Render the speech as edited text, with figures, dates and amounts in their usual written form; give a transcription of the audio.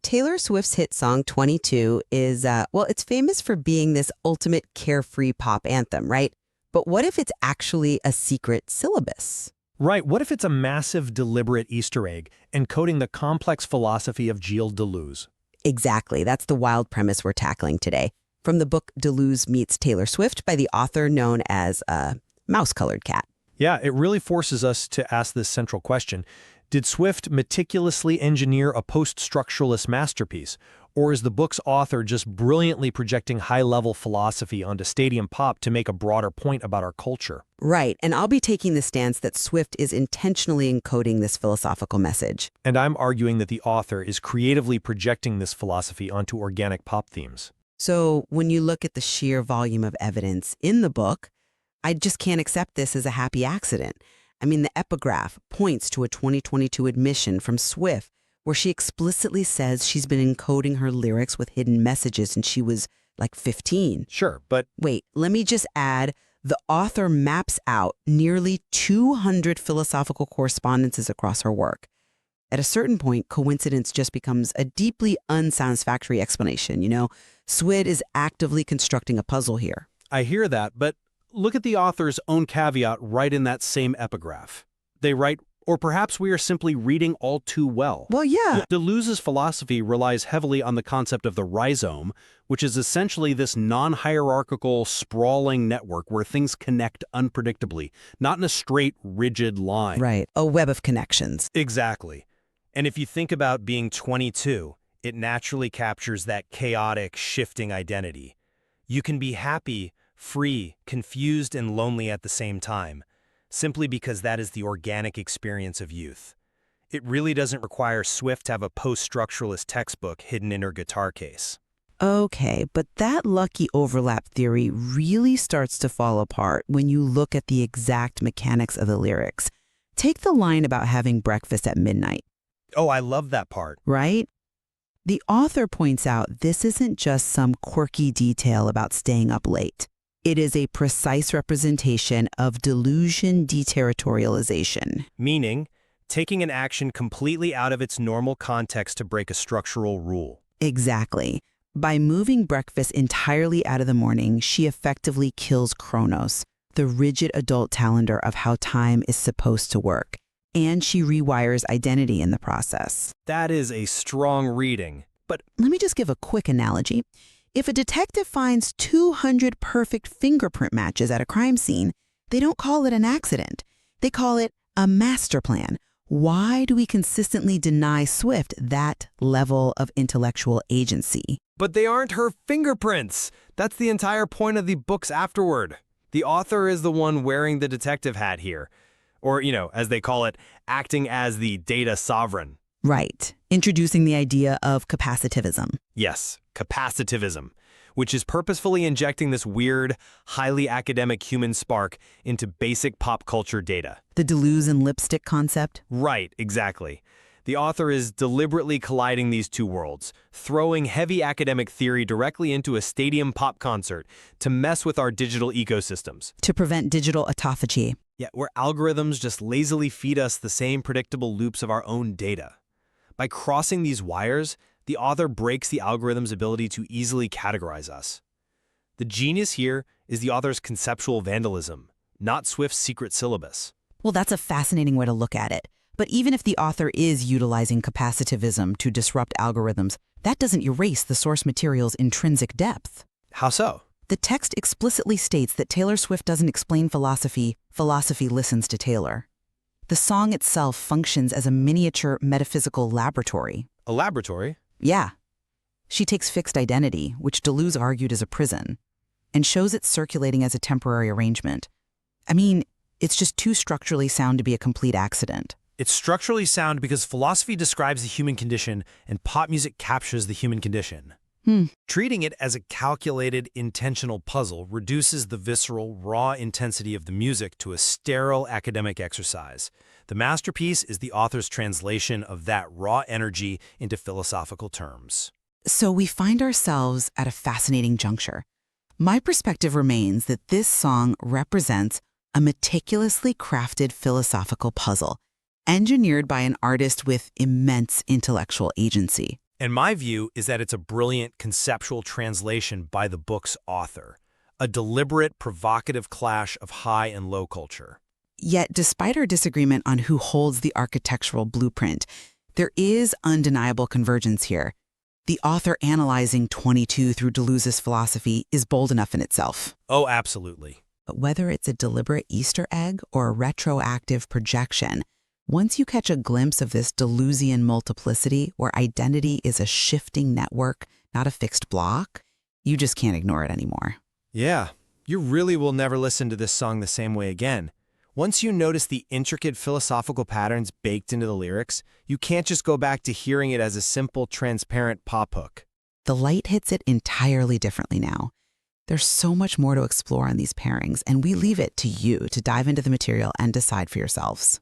Taylor Swift's hit song 22 is, it's famous for being this ultimate carefree pop anthem, right? But what if it's actually a secret syllabus? Right, what if it's a massive, deliberate Easter egg encoding the complex philosophy of Gilles Deleuze? Exactly, that's the wild premise we're tackling today. From the book Deleuze Meets Taylor Swift by the author known as Mouse-Colored Cat. Yeah, it really forces us to ask this central question. Did Swift meticulously engineer a post-structuralist masterpiece, or is the book's author just brilliantly projecting high-level philosophy onto stadium pop to make a broader point about our culture? Right, and I'll be taking the stance that Swift is intentionally encoding this philosophical message. And I'm arguing that the author is creatively projecting this philosophy onto organic pop themes. So when you look at the sheer volume of evidence in the book, I just can't accept this as a happy accident. I mean, the epigraph points to a 2022 admission from Swift where she explicitly says she's been encoding her lyrics with hidden messages since she was like 15. Sure, but Wait, let me just add, the author maps out nearly 200 philosophical correspondences across her work. At a certain point, coincidence just becomes a deeply unsatisfactory explanation, you know? Swift is actively constructing a puzzle here. I hear that, but look at the author's own caveat right in that same epigraph. They write, or perhaps we are simply reading all too well. Well, yeah. Deleuze's philosophy relies heavily on the concept of the rhizome, which is essentially this non-hierarchical, sprawling network where things connect unpredictably, not in a straight, rigid line. Right, a web of connections. Exactly. And if you think about being 22, it naturally captures that chaotic, shifting identity. You can be happy, free, confused, and lonely at the same time, simply because that is the organic experience of youth. It really doesn't require Swift to have a post-structuralist textbook hidden in her guitar case. Okay, but that lucky overlap theory really starts to fall apart when you look at the exact mechanics of the lyrics. Take the line about having breakfast at midnight. Oh, I love that part. Right? The author points out this isn't just some quirky detail about staying up late. It is a precise representation of delusion deterritorialization. Meaning, taking an action completely out of its normal context to break a structural rule. Exactly. By moving breakfast entirely out of the morning, she effectively kills Chronos, the rigid adult calendar of how time is supposed to work. And she rewires identity in the process. That is a strong reading. But let me just give a quick analogy. If a detective finds 200 perfect fingerprint matches at a crime scene, they don't call it an accident. They call it a master plan. Why do we consistently deny Swift that level of intellectual agency? But they aren't her fingerprints. That's the entire point of the books afterward. The author is the one wearing the detective hat here. Or, as they call it, acting as the data sovereign. Right. Introducing the idea of capacitivism. Yes, capacitivism, which is purposefully injecting this weird, highly academic human spark into basic pop culture data. The Deleuze and lipstick concept? Right, exactly. The author is deliberately colliding these two worlds, throwing heavy academic theory directly into a stadium pop concert to mess with our digital ecosystems. To prevent digital autophagy. Yeah, where algorithms just lazily feed us the same predictable loops of our own data. By crossing these wires, the author breaks the algorithm's ability to easily categorize us. The genius here is the author's conceptual vandalism, not Swift's secret syllabus. Well, that's a fascinating way to look at it. But even if the author is utilizing capacitivism to disrupt algorithms, that doesn't erase the source material's intrinsic depth. How so? The text explicitly states that Taylor Swift doesn't explain philosophy, philosophy listens to Taylor. The song itself functions as a miniature metaphysical laboratory. A laboratory? Yeah. She takes fixed identity, which Deleuze argued is a prison, and shows it circulating as a temporary arrangement. I mean, it's just too structurally sound to be a complete accident. It's structurally sound because philosophy describes the human condition and pop music captures the human condition. Treating it as a calculated, intentional puzzle reduces the visceral, raw intensity of the music to a sterile academic exercise. The masterpiece is the author's translation of that raw energy into philosophical terms. So we find ourselves at a fascinating juncture. My perspective remains that this song represents a meticulously crafted philosophical puzzle, engineered by an artist with immense intellectual agency. And my view is that it's a brilliant conceptual translation by the book's author, a deliberate, provocative clash of high and low culture. Yet, despite our disagreement on who holds the architectural blueprint, there is undeniable convergence here. The author analyzing 22 through Deleuze's philosophy is bold enough in itself. Oh, absolutely. But whether it's a deliberate Easter egg or a retroactive projection, once you catch a glimpse of this Deleuzian multiplicity where identity is a shifting network, not a fixed block, you just can't ignore it anymore. Yeah, you really will never listen to this song the same way again. Once you notice the intricate philosophical patterns baked into the lyrics, you can't just go back to hearing it as a simple, transparent pop hook. The light hits it entirely differently now. There's so much more to explore on these pairings, and we leave it to you to dive into the material and decide for yourselves.